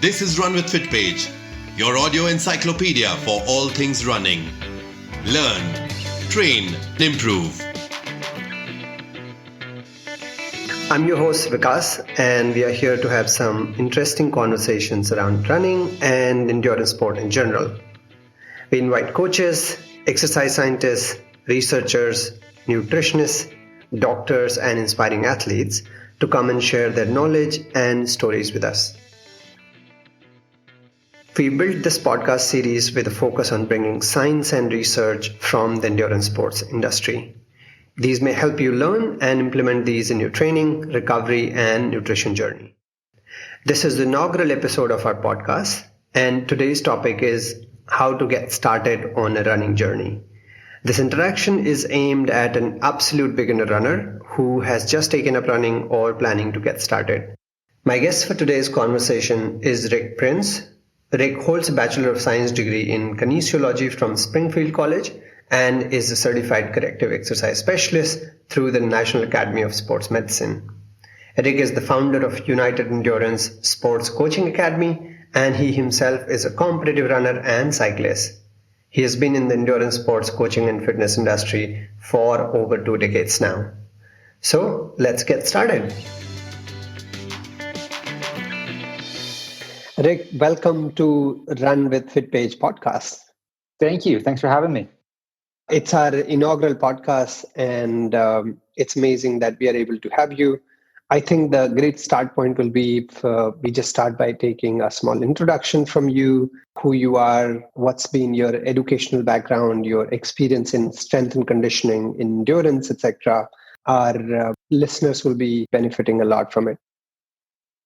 This is Run with Fitpage, your audio encyclopedia for all things running. Learn, train, improve. I'm your host Vikas, and we are here to have some interesting conversations around running and endurance sport in general. We invite coaches, exercise scientists, researchers, nutritionists, doctors, and inspiring athletes to come and share their knowledge and stories with us. We built this podcast series with a focus on bringing science and research from the endurance sports industry. These may help you learn and implement these in your training, recovery, and nutrition journey. This is the inaugural episode of our podcast, and today's topic is how to get started on a running journey. This interaction is aimed at an absolute beginner runner who has just taken up running or planning to get started. My guest for today's conversation is Rick Prince. Rick holds a Bachelor of Science degree in kinesiology from Springfield College and is a certified corrective exercise specialist through the National Academy of Sports Medicine. Rick is the founder of United Endurance Sports Coaching Academy, and he himself is a competitive runner and cyclist. He has been in the endurance sports coaching and fitness industry for over 2 decades now. So let's get started. Rick, welcome to Run with Fitpage podcast. Thank you. Thanks for having me. It's our inaugural podcast, and it's amazing that we are able to have you. I think the great start point will be if we just start by taking a small introduction from you, who you are, what's been your educational background, your experience in strength and conditioning, endurance, etc. Our listeners will be benefiting a lot from it.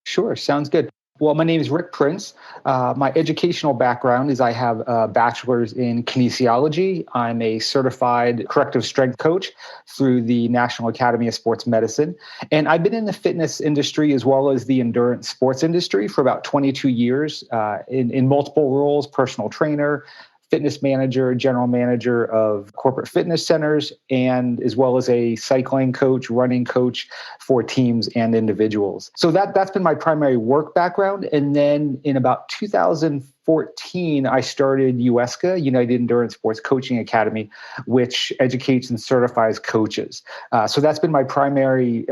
Sure. Sounds good. Well, my name is Rick Prince. My educational background is I have a bachelor's in kinesiology. I'm a certified corrective strength coach through the National Academy of Sports Medicine. And I've been in the fitness industry as well as the endurance sports industry for about 22 years in multiple roles: personal trainer, fitness manager, general manager of corporate fitness centers, and as well as a cycling coach, running coach for teams and individuals. So that's been my primary work background. And then in about 2014, I started UESCA, United Endurance Sports Coaching Academy, which educates and certifies coaches. So that's been my primary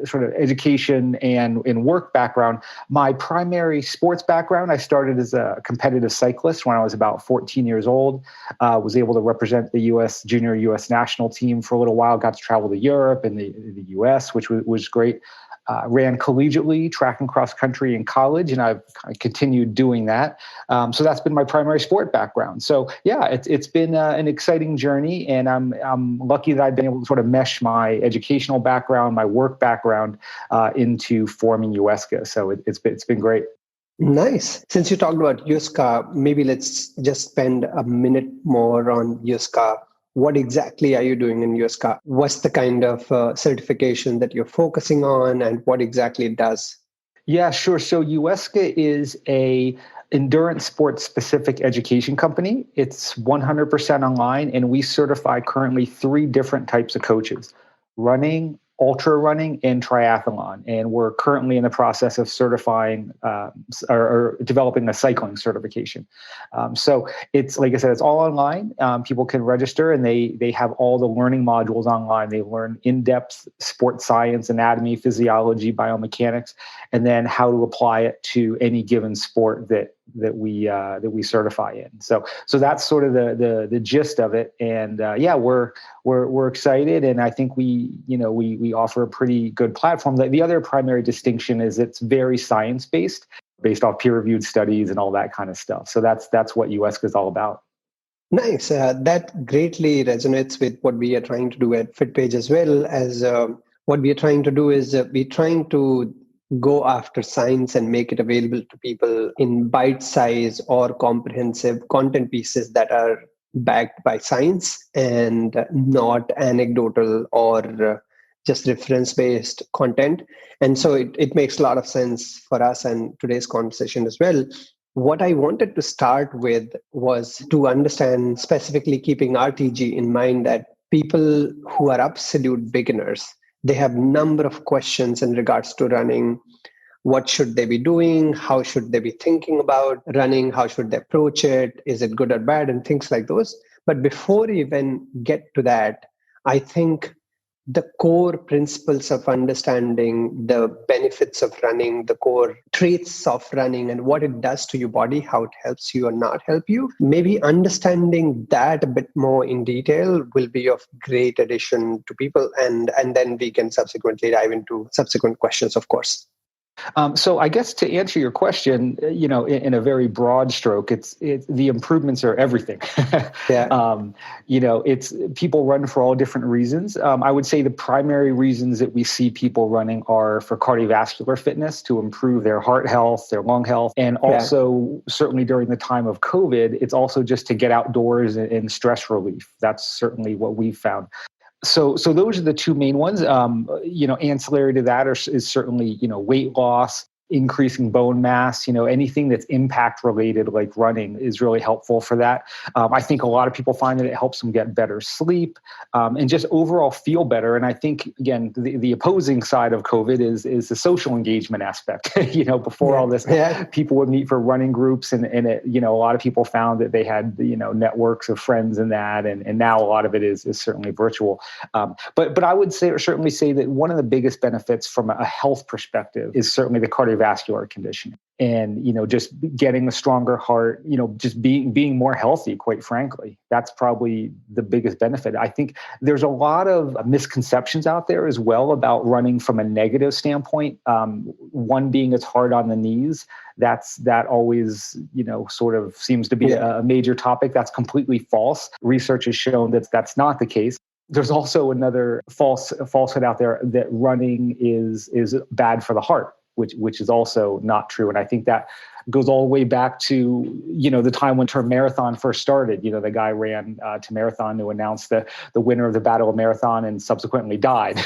sort of education and work background. My primary sports background, I started as a competitive cyclist when I was about 14 years old. Was able to represent the U.S. junior U.S. national team for a little while, got to travel to Europe and the U.S., which was great. Ran collegiately, track and cross country in college, and I've continued doing that. So that's been my primary sport background. So yeah, it's been an exciting journey, and I'm lucky that I've been able to sort of mesh my educational background, my work background into forming UESCA. So it's been great. Nice. Since you talked about UESCA, maybe let's just spend a minute more on UESCA. What exactly are you doing in UESCA? What's the kind of certification that you're focusing on, and what exactly it does? Yeah, sure. So UESCA is a endurance sports specific education company. It's 100% online, and we certify currently 3 different types of coaches: running, ultra running, and triathlon. And we're currently in the process of certifying or developing a cycling certification. So it's, like I said, it's all online. People can register, and they have all the learning modules online. They learn in-depth sports science, anatomy, physiology, biomechanics, and then how to apply it to any given sport that we certify in. So that's sort of the gist of it. And yeah, we're excited, and I think we offer a pretty good platform. The other primary distinction is it's very science-based, based off peer-reviewed studies and all that kind of stuff. So that's what UESCA is all about. Nice. That greatly resonates with what we are trying to do at Fitpage, as well as what we are trying to do is we're trying to go after science and make it available to people in bite-size or comprehensive content pieces that are backed by science and not anecdotal or just reference-based content. And so it makes a lot of sense for us and today's conversation as well. What I wanted to start with was to understand, specifically keeping RTG in mind, that people who are absolute beginners, they have a number of questions in regards to running. what should they be doing? How should they be thinking about running? How should they approach it? Is it good or bad? And things like those. But before we even get to that, I think the core principles of understanding the benefits of running, the core traits of running, and what it does to your body, how it helps you or not help you, maybe understanding that a bit more in detail will be of great addition to people. And then we can subsequently dive into subsequent questions, of course. So I guess to answer your question, in a very broad stroke, it's the improvements are everything. Yeah. It's people run for all different reasons. I would say the primary reasons that we see people running are for cardiovascular fitness, to improve their heart health, their lung health, and also certainly during the time of COVID, it's also just to get outdoors and stress relief. That's certainly what we've found. So those are the two main ones. Ancillary to that is certainly, weight loss, increasing bone mass, anything that's impact related, like running, is really helpful for that. I think a lot of people find that it helps them get better sleep and just overall feel better. And I think, again, the opposing side of COVID is the social engagement aspect. Before all this, people would meet for running groups, and it, a lot of people found that they had, networks of friends in that. And now a lot of it is certainly virtual. But I would certainly say that one of the biggest benefits from a health perspective is certainly the cardiovascular conditioning, and just getting a stronger heart, just being more healthy. Quite frankly, that's probably the biggest benefit. I think there's a lot of misconceptions out there as well about running from a negative standpoint. One being it's hard on the knees. That always sort of seems to be a major topic. That's completely false. Research has shown that that's not the case. There's also another falsehood out there that running is bad for the heart, which is also not true. And I think that goes all the way back to, the time when term marathon first started. The guy ran to marathon to announce the winner of the Battle of Marathon and subsequently died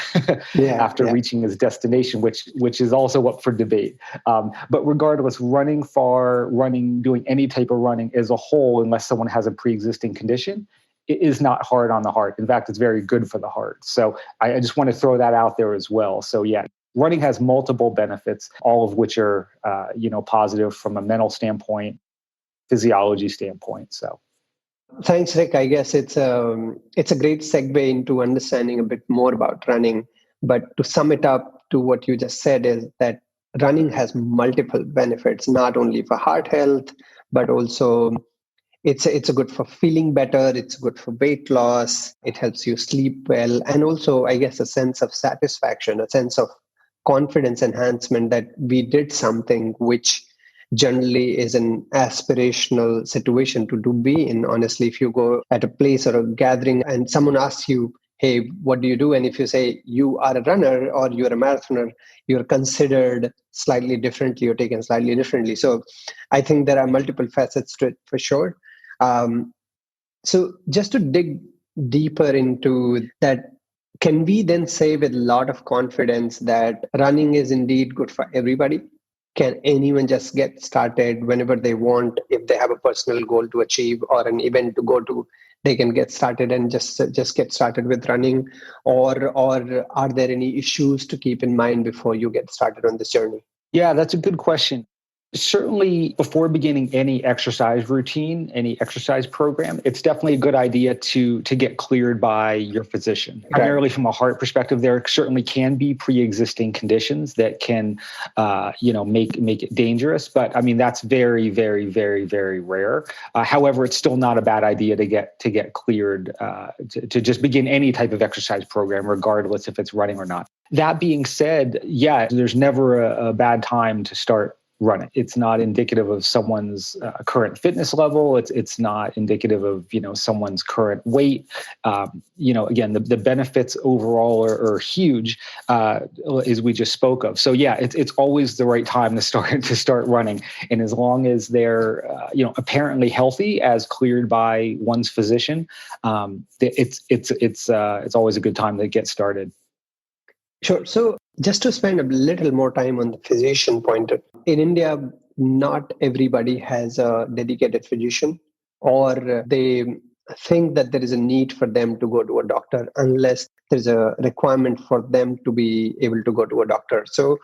after reaching his destination, which is also up for debate. But regardless, doing any type of running as a whole, unless someone has a pre-existing condition, it is not hard on the heart. In fact, it's very good for the heart. So I just want to throw that out there as well. So running has multiple benefits, all of which are, positive from a mental standpoint, physiology standpoint. So, thanks, Rick. I guess it's a great segue into understanding a bit more about running. But to sum it up to what you just said is that running has multiple benefits, not only for heart health, but also it's good for feeling better. It's good for weight loss. It helps you sleep well, and also, I guess, a sense of satisfaction, a sense of confidence enhancement that we did something which generally is an aspirational situation to be in. Honestly, if you go at a place or a gathering and someone asks you, hey, what do you do? And if you say you are a runner or you're a marathoner, you're considered slightly differently or taken slightly differently. So I think there are multiple facets to it for sure. So just to dig deeper into that, can we then say with a lot of confidence that running is indeed good for everybody? Can anyone just get started whenever they want? If they have a personal goal to achieve or an event to go to, they can get started and just get started with running? Or are there any issues to keep in mind before you get started on this journey? Yeah, that's a good question. Certainly, before beginning any exercise routine, any exercise program, it's definitely a good idea to get cleared by your physician. Right. Primarily from a heart perspective, there certainly can be pre-existing conditions that can, make it dangerous. But I mean, that's very, very, very, very rare. However, it's still not a bad idea to get cleared to just begin any type of exercise program, regardless if it's running or not. That being said, there's never a bad time to start running. It's not indicative of someone's current fitness level. It's not indicative of someone's current weight. Again, the benefits overall are huge, as we just spoke of. So it's always the right time to start running. And as long as they're apparently healthy, as cleared by one's physician, it's always a good time to get started. Sure. So just to spend a little more time on the physician point, in India, not everybody has a dedicated physician, or they think that there is a need for them to go to a doctor unless there's a requirement for them to be able to go to a doctor. So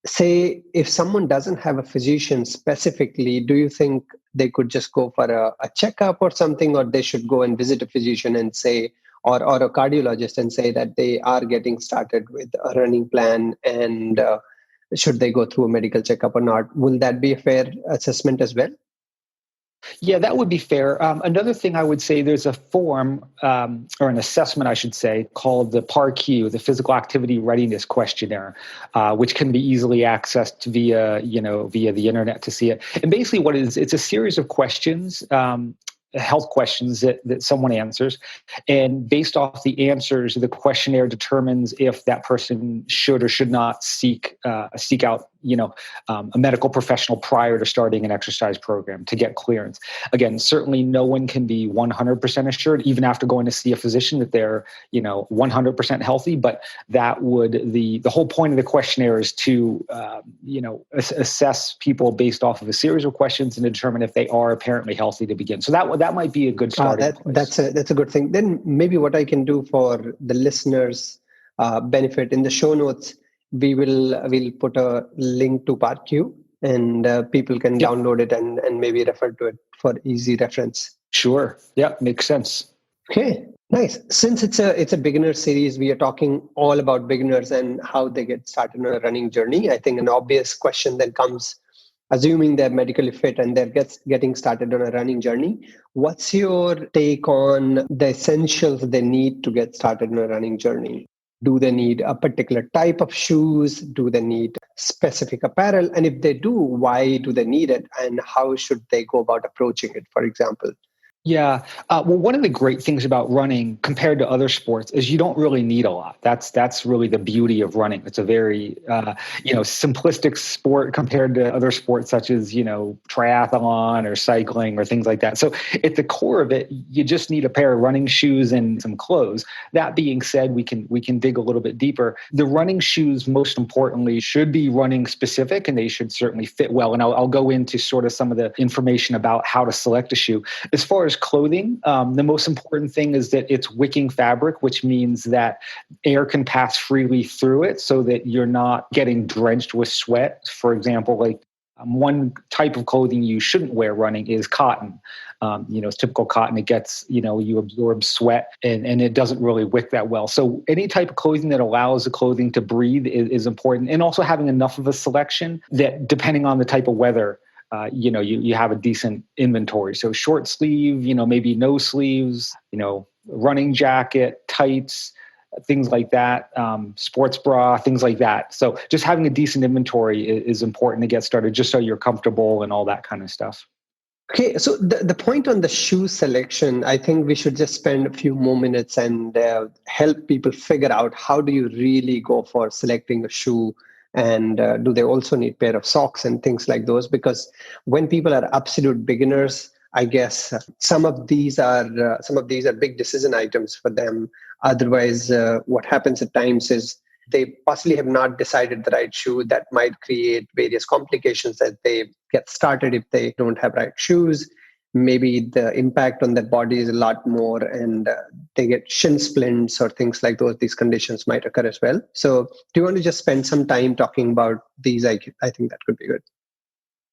say if someone doesn't have a physician specifically, do you think they could just go for a checkup or something, or they should go and visit a physician and say, or a cardiologist and say that they are getting started with a running plan and should they go through a medical checkup or not? Will that be a fair assessment as well? Yeah, that would be fair. Another thing I would say, there's a form or an assessment, I should say, called the PAR-Q, the Physical Activity Readiness Questionnaire, which can be easily accessed via the internet to see it. And basically, what it is, it's a series of questions. Health questions that someone answers, and based off the answers, the questionnaire determines if that person should or should not seek out a medical professional prior to starting an exercise program to get clearance. Again, certainly no one can be 100% assured, even after going to see a physician, that they're 100% healthy. But that would the whole point of the questionnaire is to assess people based off of a series of questions and determine if they are apparently healthy to begin. So that might be a good starting place. That's a good thing. Then maybe what I can do for the listeners' benefit, in the show notes, we'll put a link to PAR-Q, and people can download it and maybe refer to it for easy reference. Sure. Yeah, makes sense. Okay, nice. Since it's a beginner series, we are talking all about beginners and how they get started on a running journey. I think an obvious question then comes, assuming they're medically fit and they're getting started on a running journey, what's your take on the essentials they need to get started on a running journey? Do they need a particular type of shoes? Do they need specific apparel? And if they do, why do they need it? And how should they go about approaching it, for example? Yeah. Well, one of the great things about running compared to other sports is you don't really need a lot. That's really the beauty of running. It's a very, simplistic sport compared to other sports such as, triathlon or cycling or things like that. So at the core of it, you just need a pair of running shoes and some clothes. That being said, we can dig a little bit deeper. The running shoes, most importantly, should be running specific, and they should certainly fit well. And I'll go into sort of some of the information about how to select a shoe. As far as clothing, the most important thing is that it's wicking fabric, which means that air can pass freely through it so that you're not getting drenched with sweat. For example, one type of clothing you shouldn't wear running is cotton. It's typical cotton. It gets, you absorb sweat and it doesn't really wick that well. So any type of clothing that allows the clothing to breathe is important. And also having enough of a selection that, depending on the type of weather, you have a decent inventory. So short sleeve, maybe no sleeves, running jacket, tights, things like that, sports bra, things like that. So just having a decent inventory is important to get started, just so you're comfortable and all that kind of stuff. Okay, so the point on the shoe selection, I think we should just spend a few more minutes and help people figure out, how do you really go for selecting a shoe, and do they also need a pair of socks and things like those? Because when people are absolute beginners, I guess some of these are big decision items for them. Otherwise, what happens at times is they possibly have not decided the right shoe. That might create various complications as they get started if they don't have right shoes. Maybe the impact on their body is a lot more, and they get shin splints or things like those. These conditions might occur as well. So do you want to just spend some time talking about these? I think that could be good.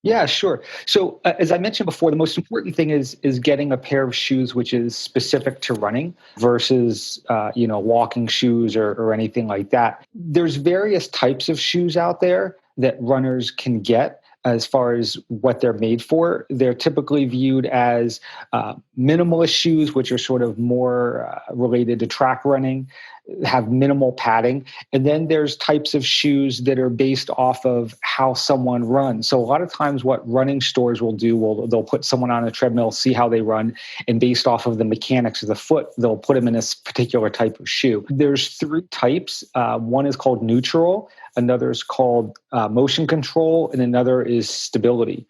Yeah, sure. So as I mentioned before, the most important thing is getting a pair of shoes which is specific to running versus walking shoes or anything like that. There's various types of shoes out there that runners can get. As far as what they're made for, they're typically viewed as minimalist shoes, which are sort of more related to track running, have minimal padding. And then there's types of shoes that are based off of how someone runs. So a lot of times what running stores will do, they'll put someone on a treadmill, see how they run, and based off of the mechanics of the foot, they'll put them in a particular type of shoe. There's three types. One is called neutral, another is called motion control, and another is stability.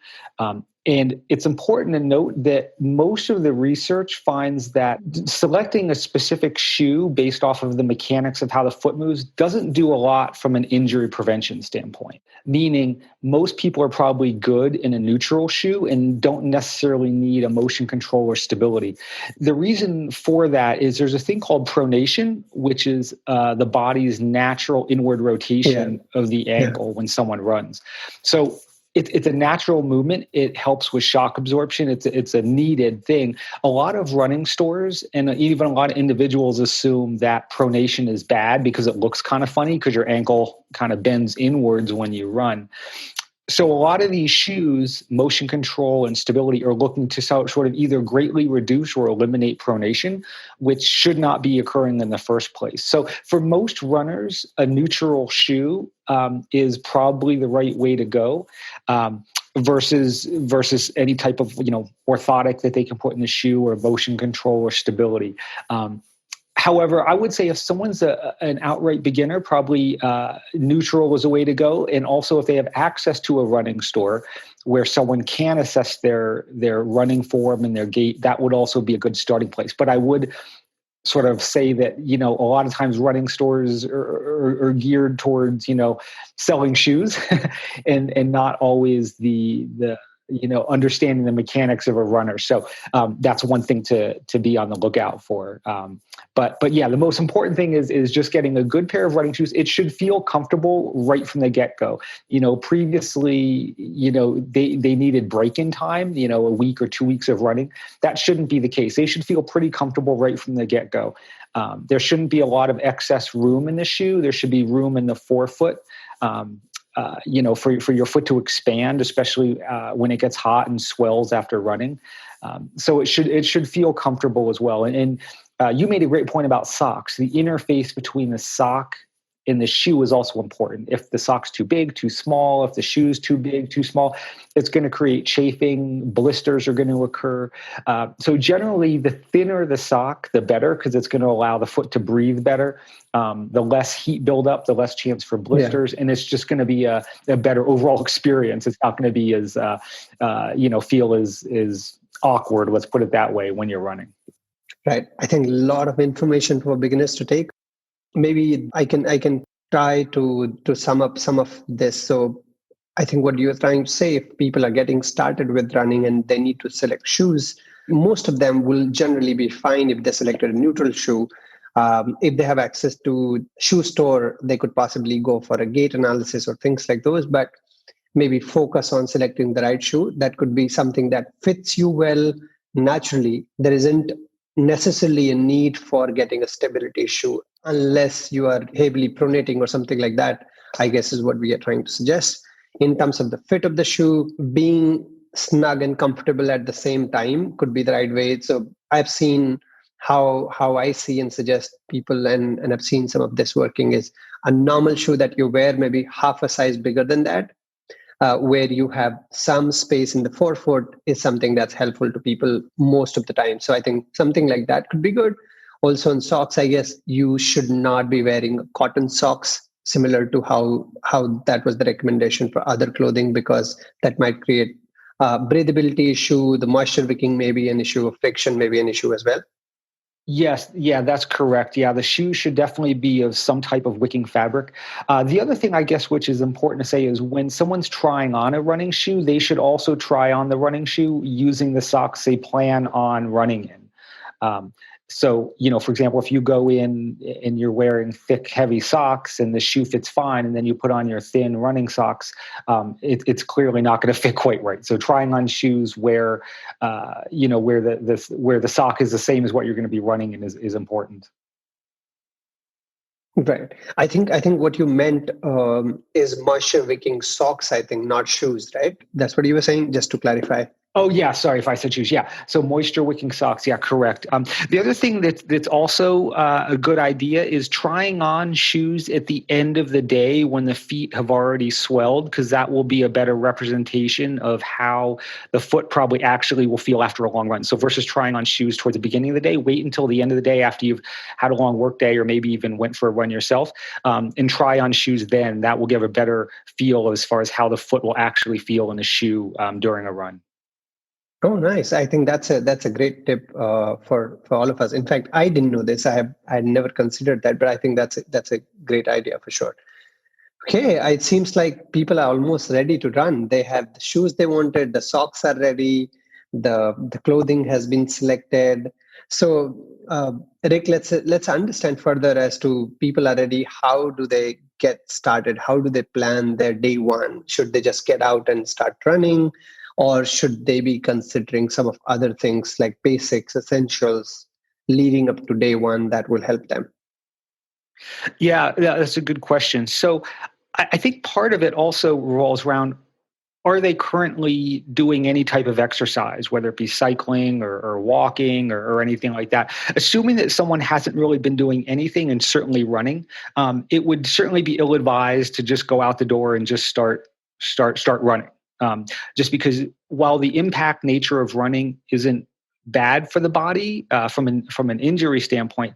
And it's important to note that most of the research finds that selecting a specific shoe based off of the mechanics of how the foot moves doesn't do a lot from an injury prevention standpoint. Meaning most people are probably good in a neutral shoe and don't necessarily need a motion control or stability. The reason for that is there's a thing called pronation, which is the body's natural inward rotation of the ankle when someone runs. So it's a natural movement. It helps with shock absorption. It's a needed thing. A lot of running stores and even a lot of individuals assume that pronation is bad because it looks kind of funny because your ankle kind of bends inwards when you run. So a lot of these shoes, motion control and stability, are looking to sort of either greatly reduce or eliminate pronation, which should not be occurring in the first place. So for most runners, a neutral shoe is probably the right way to go, versus any type of orthotic that they can put in the shoe or motion control or stability. However, I would say if someone's an outright beginner, probably neutral is a way to go. And also if they have access to a running store where someone can assess their running form and their gait, that would also be a good starting place. But I would sort of say that, a lot of times running stores are geared towards, selling shoes and not always the understanding the mechanics of a runner. So that's one thing to be on the lookout for. But yeah, the most important thing is just getting a good pair of running shoes. It should feel comfortable right from the get-go. Previously, they needed break-in time, a week or 2 weeks of running. That shouldn't be the case. They should feel pretty comfortable right from the get-go. There shouldn't be a lot of excess room in the shoe. There should be room in the forefoot. For your foot to expand, especially when it gets hot and swells after running. So it should feel comfortable as well. And you made a great point about socks. The interface between the sock and the shoe is also important. If the sock's too big, too small, if the shoe's too big, too small, it's going to create chafing. Blisters are going to occur. So generally, the thinner the sock, the better, because it's going to allow the foot to breathe better. The less heat buildup, the less chance for blisters, and it's just going to be a better overall experience. It's not going to be as feel as awkward. Let's put it that way when you're running. Right. I think a lot of information for beginners to take. Maybe I can try to sum up some of this. So I think what you're trying to say, if people are getting started with running and they need to select shoes, most of them will generally be fine if they selected a neutral shoe. If they have access to shoe store, they could possibly go for a gait analysis or things like those, but maybe focus on selecting the right shoe. That could be something that fits you well naturally. There isn't necessarily a need for getting a stability shoe unless you are heavily pronating or something like that, I guess is what we are trying to suggest. In terms of the fit of the shoe, being snug and comfortable at the same time could be the right way. So I've seen how I see and suggest people, and I've seen some of this working, is a normal shoe that you wear maybe half a size bigger than that, where you have some space in the forefoot is something that's helpful to people most of the time. So I think something like that could be good. Also in socks, I guess you should not be wearing cotton socks, similar to how that was the recommendation for other clothing, because that might create breathability issue. The moisture wicking may be an issue, friction may be an issue as well. Yes, yeah, that's correct. Yeah, the shoe should definitely be of some type of wicking fabric. The other thing, I guess, which is important to say is when someone's trying on a running shoe, they should also try on the running shoe using the socks they plan on running in. So, for example, if you go in and you're wearing thick, heavy socks and the shoe fits fine, and then you put on your thin running socks, it's clearly not going to fit quite right. So trying on shoes where the sock is the same as what you're going to be running in is important. Right. I think what you meant is moisture wicking socks, I think, not shoes, right? That's what you were saying, just to clarify. Oh, yeah. Sorry if I said shoes. Yeah. So moisture wicking socks. Yeah, correct. The other thing that's also a good idea is trying on shoes at the end of the day when the feet have already swelled, because that will be a better representation of how the foot probably actually will feel after a long run. So versus trying on shoes towards the beginning of the day, wait until the end of the day after you've had a long work day or maybe even went for a run yourself, and try on shoes then. That will give a better feel as far as how the foot will actually feel in the shoe during a run. Oh, nice. I think that's a great tip for all of us. In fact, I didn't know this. I had never considered that, but I think that's a great idea for sure. Okay, it seems like people are almost ready to run. They have the shoes they wanted, the socks are ready, the clothing has been selected. So, Rick, let's understand further as to people are ready. How do they get started? How do they plan their day one? Should they just get out and start running, or should they be considering some of other things like basics, essentials, leading up to day one that will help them? Yeah, that's a good question. So I think part of it also revolves around, are they currently doing any type of exercise, whether it be cycling or walking or anything like that? Assuming that someone hasn't really been doing anything and certainly running, it would certainly be ill-advised to just go out the door and just start running. Just because while the impact nature of running isn't bad for the body from an injury standpoint,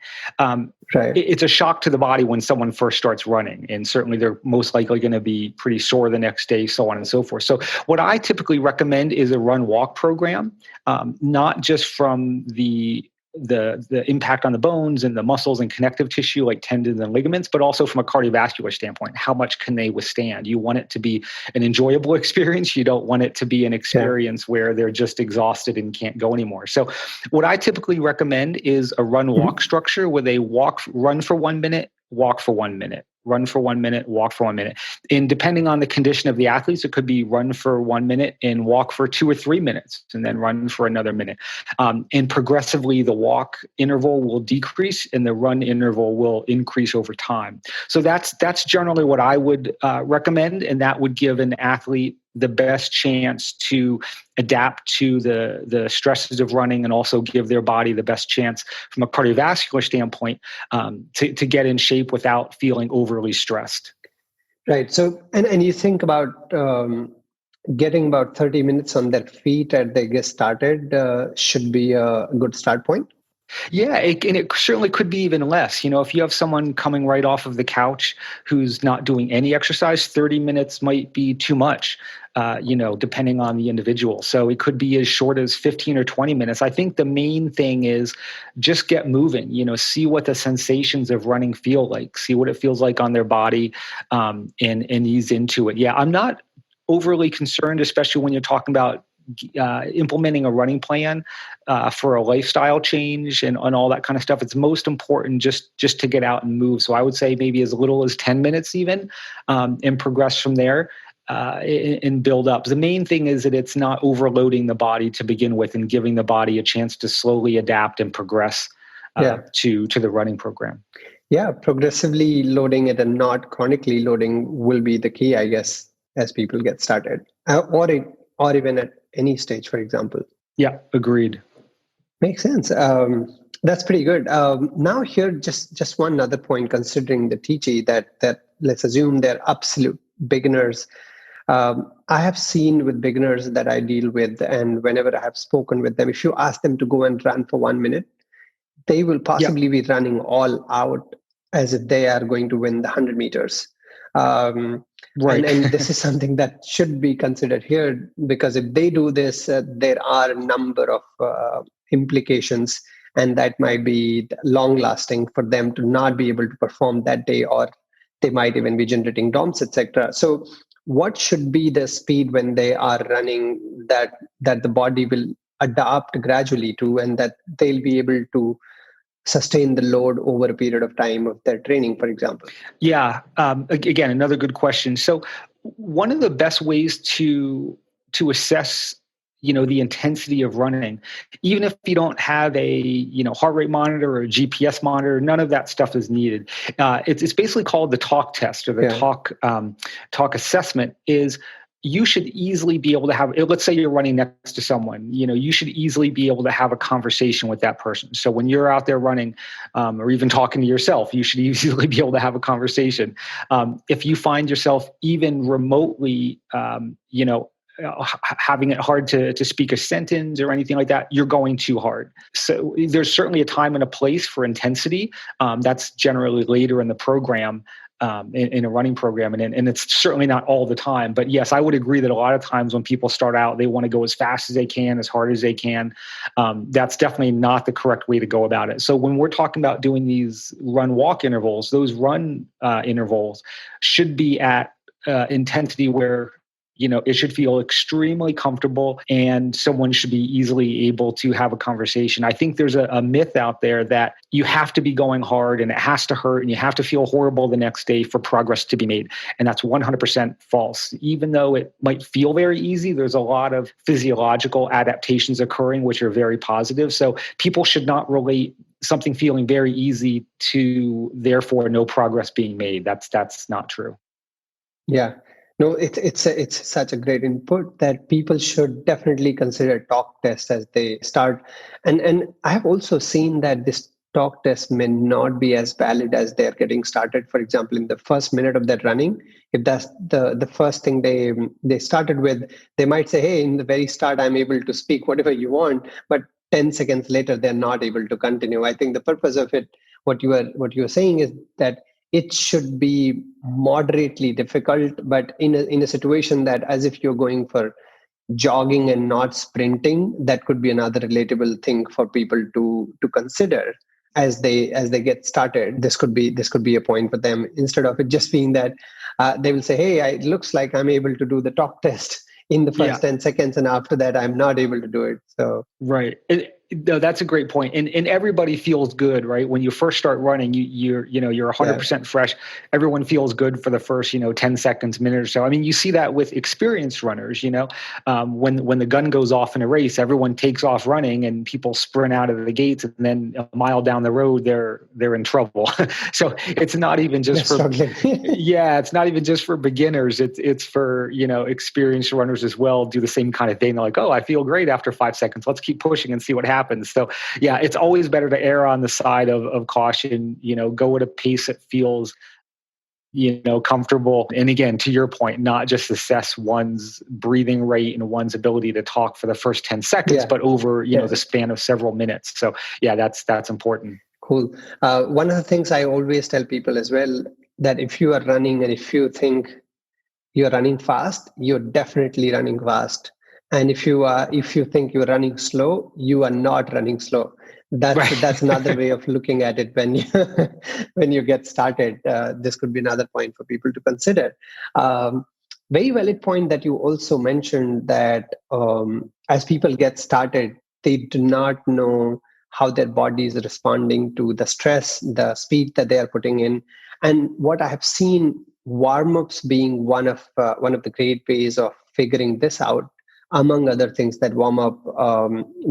Right. it's a shock to the body when someone first starts running, and certainly they're most likely going to be pretty sore the next day, so on and so forth. So what I typically recommend is a run walk program, not just from the impact on the bones and the muscles and connective tissue like tendons and ligaments, but also from a cardiovascular standpoint. How much can they withstand? You want it to be an enjoyable experience. You don't want it to be an experience where they're just exhausted and can't go anymore. So what I typically recommend is a run walk structure where they run for 1 minute, walk for 1 minute, run for 1 minute, walk for 1 minute. And depending on the condition of the athletes, it could be run for 1 minute and walk for 2 or 3 minutes and then run for another minute. And progressively, the walk interval will decrease and the run interval will increase over time. So that's generally what I would recommend, and that would give an athlete the best chance to adapt to the stresses of running and also give their body the best chance from a cardiovascular standpoint to get in shape without feeling overly stressed. Right. So, and you think about getting about 30 minutes on their feet as they get started should be a good start point. Yeah, and it certainly could be even less. If you have someone coming right off of the couch who's not doing any exercise, 30 minutes might be too much, depending on the individual. So it could be as short as 15 or 20 minutes. I think the main thing is just get moving, see what the sensations of running feel like, see what it feels like on their body, and ease into it. Yeah, I'm not overly concerned, especially when you're talking about implementing a running plan for a lifestyle change and all that kind of stuff. It's most important just to get out and move. So I would say maybe as little as 10 minutes even, and progress from there and build up. The main thing is that it's not overloading the body to begin with and giving the body a chance to slowly adapt and progress to the running program. Yeah, progressively loading it and not chronically loading will be the key, I guess, as people get started, or even at any stage, for example. Yeah, agreed. Makes sense. That's pretty good. Now here, just one other point, considering the TG that let's assume they're absolute beginners. I have seen with beginners that I deal with, and whenever I have spoken with them, if you ask them to go and run for 1 minute, they will possibly be running all out as if they are going to win the 100 meters. Right. And this is something that should be considered here, because if they do this, there are a number of implications, and that might be long lasting for them to not be able to perform that day, or they might even be generating DOMS, etc. So what should be the speed when they are running that the body will adapt gradually to, and that they'll be able to sustain the load over a period of time of their training, for example? Yeah. Again, another good question. So one of the best ways to assess, the intensity of running, even if you don't have a, heart rate monitor or a GPS monitor, none of that stuff is needed. It's basically called the talk test, or the talk assessment. Is you should easily be able to have, let's say you're running next to someone, you should easily be able to have a conversation with that person. So when you're out there running, or even talking to yourself, you should easily be able to have a conversation. If you find yourself even remotely, having it hard to speak a sentence or anything like that, you're going too hard. So there's certainly a time and a place for intensity. That's generally later in the program. in a running program. And it's certainly not all the time. But yes, I would agree that a lot of times when people start out, they want to go as fast as they can, as hard as they can. That's definitely not the correct way to go about it. So when we're talking about doing these run-walk intervals, those run intervals should be at intensity where it should feel extremely comfortable and someone should be easily able to have a conversation. I think there's a myth out there that you have to be going hard and it has to hurt and you have to feel horrible the next day for progress to be made. And that's 100% false. Even though it might feel very easy, there's a lot of physiological adaptations occurring, which are very positive. So people should not relate something feeling very easy to therefore no progress being made. That's not true. Yeah. No, it's such a great input that people should definitely consider talk tests as they start. And I have also seen that this talk test may not be as valid as they're getting started. For example, in the first minute of that running, if that's the first thing they started with, they might say, hey, in the very start, I'm able to speak whatever you want, but 10 seconds later, they're not able to continue. I think the purpose of it, what you are saying is that it should be moderately difficult, but in a situation that as if you're going for jogging and not sprinting, that could be another relatable thing for people to consider as they get started. This could be a point for them, instead of it just being that they will say, hey, it looks like I'm able to do the talk test in the first 10 seconds, and after that I'm not able to do it. So right. No, that's a great point. And everybody feels good, right? When you first start running, you're 100% fresh. Everyone feels good for the first, 10 seconds, minute or so. I mean, you see that with experienced runners, when the gun goes off in a race, everyone takes off running and people sprint out of the gates, and then a mile down the road, they're in trouble. So it's not even just it's not even just for beginners. It's for, experienced runners as well. Do the same kind of thing. They're like, oh, I feel great after 5 seconds. Let's keep pushing and see what happens. So yeah, it's always better to err on the side of caution, go at a pace that feels, comfortable. And again, to your point, not just assess one's breathing rate and one's ability to talk for the first 10 seconds, but over, the span of several minutes. So yeah, that's important. Cool. One of the things I always tell people as well, that if you are running and if you think you're running fast, you're definitely running fast. And if you think you're running slow, you are not running slow. That's another way of looking at it when you get started. This could be another point for people to consider. Very valid point that you also mentioned, that as people get started, they do not know how their body is responding to the stress, the speed that they are putting in. And what I have seen, warm-ups being one of the great ways of figuring this out. Among other things that warm-up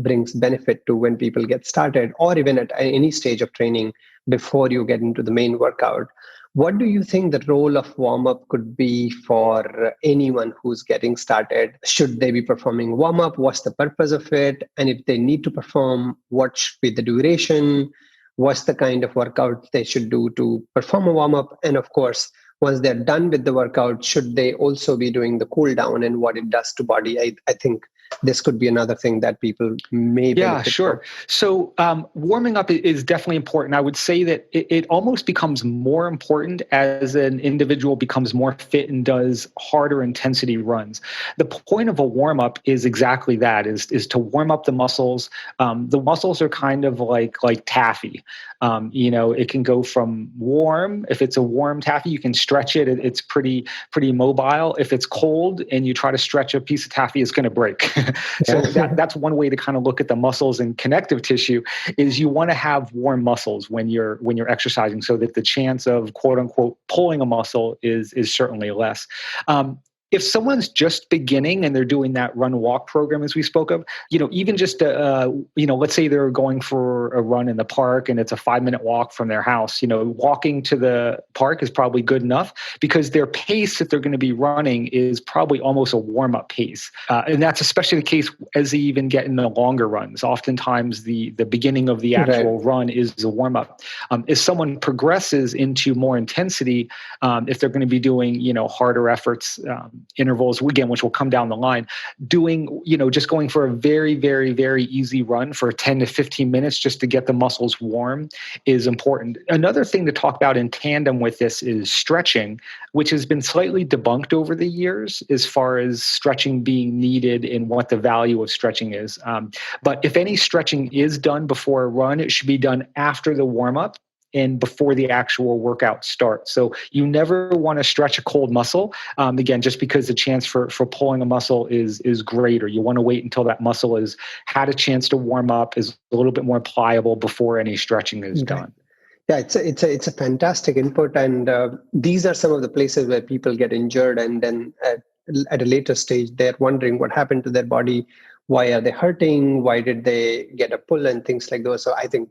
brings benefit to when people get started, or even at any stage of training before you get into the main workout. What do you think the role of warm-up could be for anyone who's getting started? Should they be performing warm-up? What's the purpose of it? And if they need to perform, what should be the duration? What's the kind of workout they should do to perform a warm-up? And of course, once they're done with the workout, should they also be doing the cool down and what it does to body? I think this could be another thing that people may benefit from. So warming up is definitely important. I would say that it almost becomes more important as an individual becomes more fit and does harder intensity runs. The point of a warm-up is exactly that, is to warm up the muscles. The muscles are kind of like taffy. It can go from warm. If it's a warm taffy, you can stretch it. It's pretty mobile. If it's cold and you try to stretch a piece of taffy, it's going to break. So that's one way to kind of look at the muscles and connective tissue, is you want to have warm muscles when you're exercising, so that the chance of quote unquote pulling a muscle is certainly less. If someone's just beginning and they're doing that run walk program, as we spoke of, even just, let's say they're going for a run in the park and it's a 5-minute walk from their house, walking to the park is probably good enough, because their pace that they're going to be running is probably almost a warm-up pace. And that's especially the case as they even get in the longer runs. Oftentimes the beginning of the actual run is a warm-up. If someone progresses into more intensity, if they're going to be doing, harder efforts, intervals, again, which will come down the line, doing, just going for a very, very, very easy run for 10 to 15 minutes just to get the muscles warm is important. Another thing to talk about in tandem with this is stretching, which has been slightly debunked over the years as far as stretching being needed and what the value of stretching is. But if any stretching is done before a run, it should be done after the warm-up and before the actual workout starts. So you never want to stretch a cold muscle, again, just because the chance for pulling a muscle is greater. You want to wait until that muscle has had a chance to warm up, is a little bit more pliable before any stretching is done. Yeah, it's a fantastic input, and these are some of the places where people get injured, and then at a later stage, they're wondering what happened to their body, why are they hurting, why did they get a pull, and things like those. So I think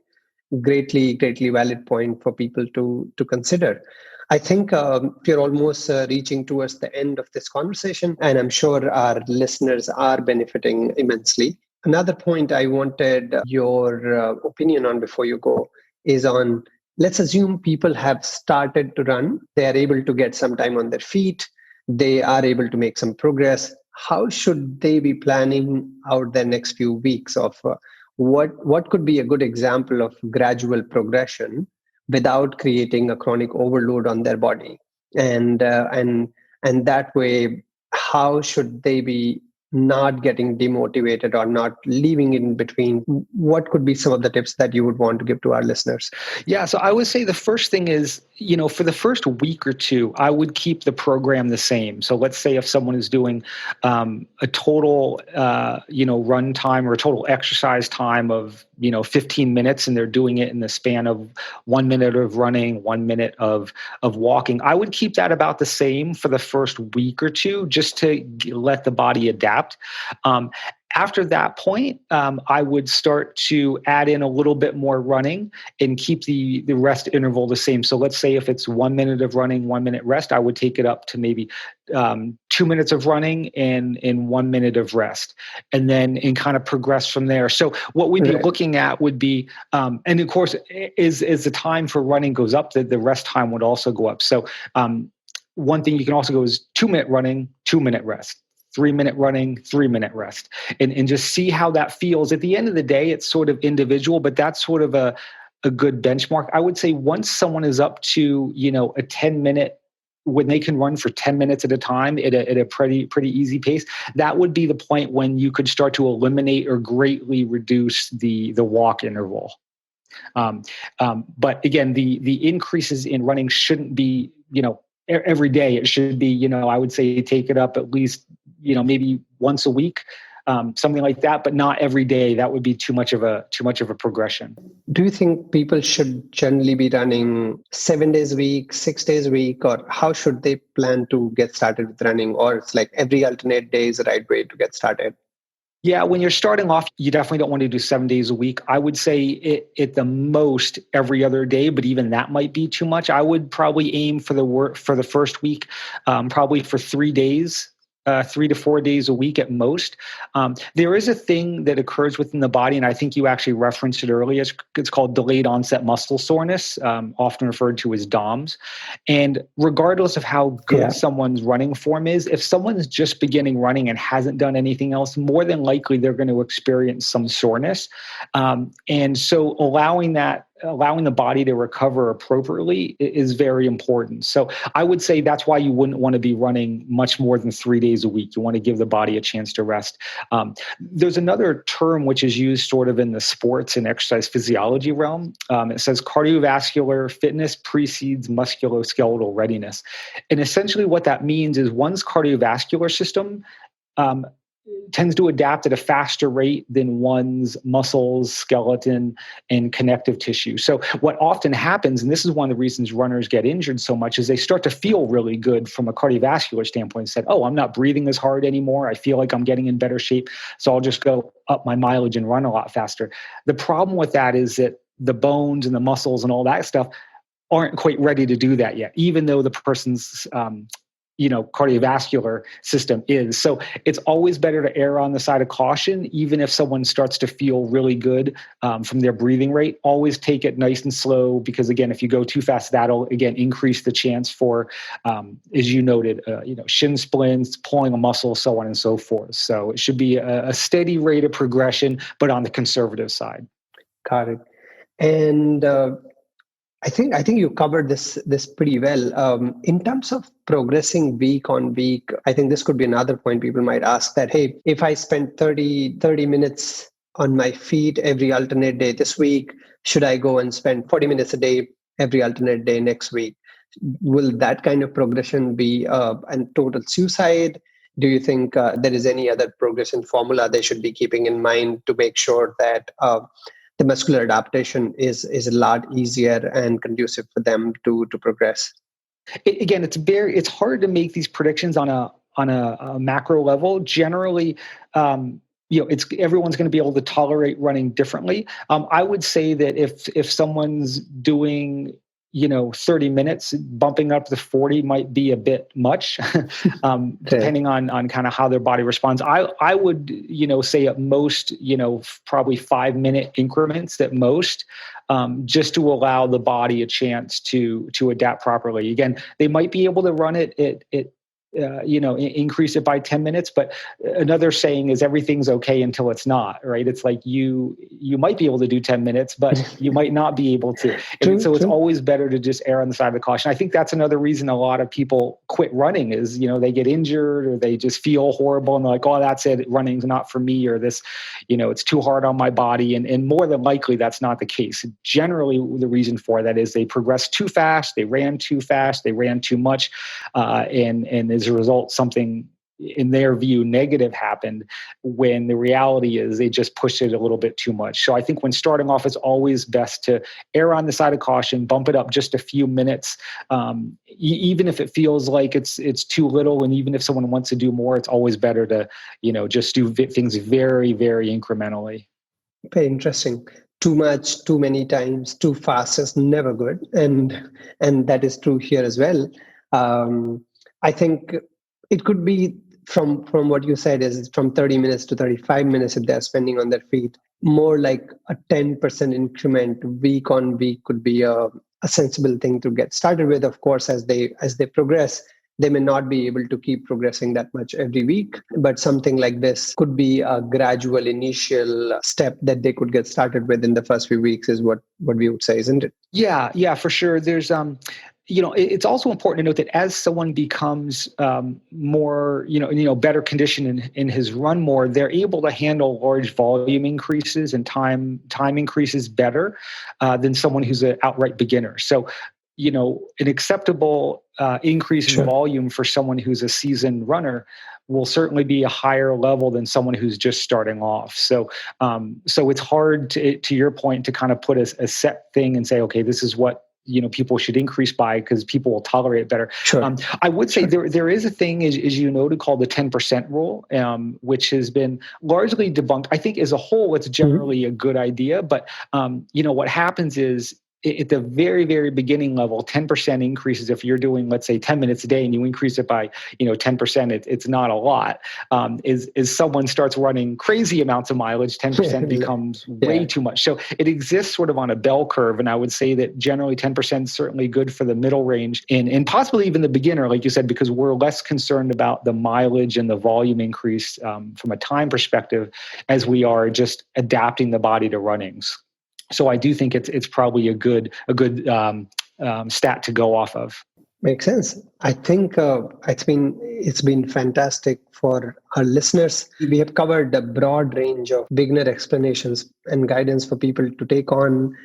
greatly valid point for people to consider. I think we're almost reaching towards the end of this conversation, and I'm sure our listeners are benefiting immensely. Another point I wanted your opinion on before you go is on, let's assume people have started to run, they are able to get some time on their feet, they are able to make some progress. How should they be planning out their next few weeks of what could be a good example of gradual progression without creating a chronic overload on their body? And that way, how should they be not getting demotivated or not leaving in between? What could be some of the tips that you would want to give to our listeners? Yeah, so I would say the first thing is, for the first week or two, I would keep the program the same. So let's say if someone is doing a total, run time or a total exercise time of, 15 minutes, and they're doing it in the span of 1 minute of running, 1 minute of walking, I would keep that about the same for the first week or two, just to let the body adapt. After that point, I would start to add in a little bit more running and keep the rest interval the same. So let's say if it's 1 minute of running, 1 minute rest, I would take it up to maybe 2 minutes of running and 1 minute of rest, and then kind of progress from there. So what we'd be looking at would be, and of course, as the time for running goes up, the rest time would also go up. So one thing you can also go is 2 minute running, 2 minute rest. 3 minute running, 3 minute rest, and just see how that feels. At the end of the day, it's sort of individual, but that's sort of a good benchmark. I would say once someone is up to, a 10-minute, when they can run for 10 minutes at a time at a pretty easy pace, that would be the point when you could start to eliminate or greatly reduce the walk interval. But again, the increases in running shouldn't be, every day. It should be, I would say take it up at least, maybe once a week, something like that, but not every day. That would be too much of a progression. Do you think people should generally be running 7 days a week, 6 days a week, or how should they plan to get started with running? Or it's like every alternate day is the right way to get started? Yeah, when you're starting off, you definitely don't want to do 7 days a week. I would say at the most every other day, but even that might be too much. I would probably aim for the first week, probably for 3 days. 3 to 4 days a week at most. There is a thing that occurs within the body, and I think you actually referenced it earlier. It's called delayed onset muscle soreness, often referred to as DOMS. And regardless of how good someone's running form is, if someone's just beginning running and hasn't done anything else, more than likely they're going to experience some soreness. And so allowing the body to recover appropriately is very important. So I would say that's why you wouldn't want to be running much more than 3 days a week. You want to give the body a chance to rest. There's another term which is used sort of in the sports and exercise physiology realm. It says cardiovascular fitness precedes musculoskeletal readiness. And essentially what that means is one's cardiovascular system tends to adapt at a faster rate than one's muscles, skeleton, and connective tissue. So what often happens, and this is one of the reasons runners get injured so much, is they start to feel really good from a cardiovascular standpoint. Said, oh, I'm not breathing as hard anymore. I feel like I'm getting in better shape. So I'll just go up my mileage and run a lot faster. The problem with that is that the bones and the muscles and all that stuff aren't quite ready to do that yet, even though the person's cardiovascular system is. So it's always better to err on the side of caution, even if someone starts to feel really good from their breathing rate. Always take it nice and slow, because again, if you go too fast, that'll again increase the chance for, as you noted, shin splints, pulling a muscle, so on and so forth. So it should be a steady rate of progression, but on the conservative side. Got it. And I think you covered this pretty well. In terms of progressing week on week, I think this could be another point people might ask, that, hey, if I spend 30 minutes on my feet every alternate day this week, should I go and spend 40 minutes a day every alternate day next week? Will that kind of progression be a total suicide? Do you think there is any other progression formula they should be keeping in mind to make sure that the muscular adaptation is a lot easier and conducive for them to progress? Again, it's hard to make these predictions on a macro level. Generally, everyone's going to be able to tolerate running differently. I would say that if someone's doing 30 minutes, bumping up to 40 might be a bit much, depending on kind of how their body responds. I would, say at most, probably 5-minute increments at most, just to allow the body a chance to adapt properly. Again, they might be able to run it increase it by 10 minutes. But another saying is everything's okay until it's not, right? It's like you might be able to do 10 minutes, but you might not be able to. True. It's always better to just err on the side of the caution. I think that's another reason a lot of people quit running is, they get injured or they just feel horrible and they're like, oh, that's it. Running's not for me, or this, it's too hard on my body. And more than likely, that's not the case. Generally, the reason for that is they progressed too fast, they ran too fast, they ran too much, and as a result, something in their view negative happened, when the reality is they just pushed it a little bit too much. So I think when starting off, it's always best to err on the side of caution, bump it up just a few minutes, even if it feels like it's too little, and even if someone wants to do more, it's always better to just do things very, very incrementally. Very interesting. Too much, too many times, too fast is never good, and that is true here as well. I think it could be from what you said is from 30 minutes to 35 minutes if they're spending on their feet. More like a 10% increment week on week could be a sensible thing to get started with. Of course, as they progress, they may not be able to keep progressing that much every week, but something like this could be a gradual initial step that they could get started with in the first few weeks, is what we would say, isn't it? Yeah, for sure. There's it's also important to note that as someone becomes more, better conditioned in his run more, they're able to handle large volume increases and time increases better than someone who's an outright beginner. So, an acceptable increase in volume for someone who's a seasoned runner will certainly be a higher level than someone who's just starting off. So it's hard to your point to kind of put a set thing and say, okay, this is what people should increase by, because people will tolerate it better. Sure. I would say there is a thing, as you noted, called the 10% rule, which has been largely debunked. I think as a whole, it's generally a good idea, but what happens is, at the very, very beginning level, 10% increases. If you're doing, let's say, 10 minutes a day and you increase it by, 10%, it's not a lot. As someone starts running crazy amounts of mileage, 10% becomes way too much. So it exists sort of on a bell curve. And I would say that generally 10% is certainly good for the middle range and possibly even the beginner, like you said, because we're less concerned about the mileage and the volume increase from a time perspective as we are just adapting the body to runnings. So I do think it's probably a good stat to go off of. Makes sense. I think it's been fantastic for our listeners. We have covered a broad range of beginner explanations and guidance for people to take on.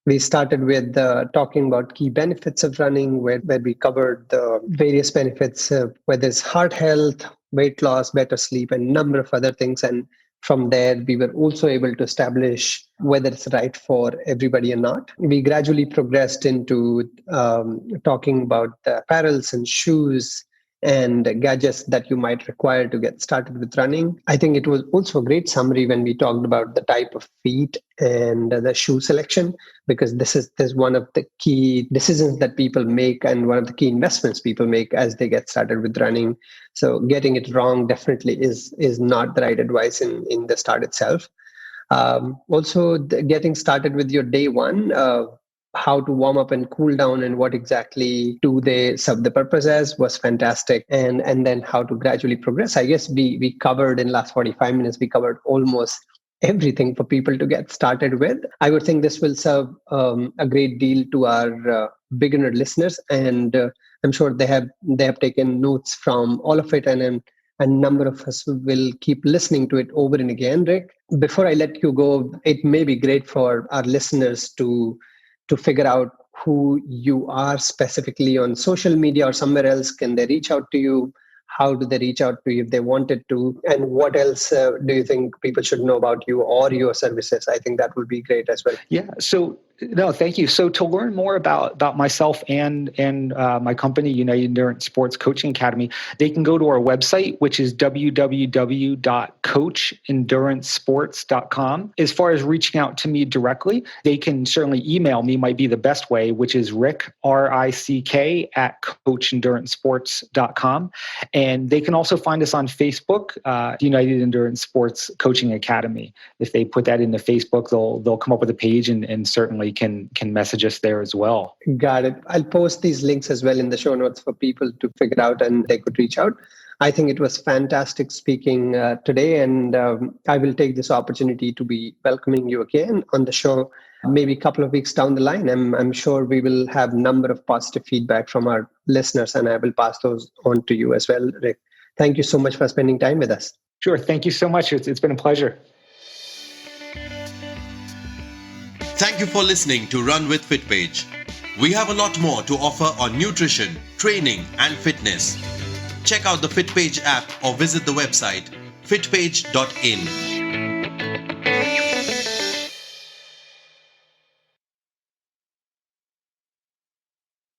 We started with talking about key benefits of running, where we covered the various benefits, whether it's heart health, weight loss, better sleep, and a number of other things. And from there, we were also able to establish whether it's right for everybody or not. We gradually progressed into talking about the apparels and shoes and gadgets that you might require to get started with running. I think it was also a great summary when we talked about the type of feet and the shoe selection, because this is one of the key decisions that people make and one of the key investments people make as they get started with running. So getting it wrong definitely is not the right advice in the start itself. Also, getting started with your day one, how to warm up and cool down and what exactly do they serve the purpose as was fantastic. And then how to gradually progress. I guess we covered in last 45 minutes, we covered almost everything for people to get started with. I would think this will serve a great deal to our beginner listeners, and I'm sure they have taken notes from all of it, and a number of us will keep listening to it over and again. Rick, before I let you go, it may be great for our listeners to figure out who you are specifically on social media or somewhere else. Can they reach out to you? How do they reach out to you if they wanted to? And what else do you think people should know about you or your services? I think that would be great as well. Yeah. So, no, thank you. So to learn more about myself and my company, United Endurance Sports Coaching Academy, they can go to our website, which is www.coachendurancesports.com. As far as reaching out to me directly, they can certainly email me, might be the best way, which is Rick, RICK, @coachendurancesports.com. And they can also find us on Facebook, United Endurance Sports Coaching Academy. If they put that into Facebook, they'll come up with a page and certainly can message us there as well. Got it. I'll post these links as well in the show notes for people to figure out and they could reach out. I think it was fantastic speaking today, and I will take this opportunity to be welcoming you again on the show maybe a couple of weeks down the line. I'm sure we will have a number of positive feedback from our listeners, and I will pass those on to you as well, Rick. Thank you so much for spending time with us. Sure. Thank you so much. It's been a pleasure. Thank you for listening to Run with Fitpage. We have a lot more to offer on nutrition, training, and fitness. Check out the Fitpage app or visit the website fitpage.in.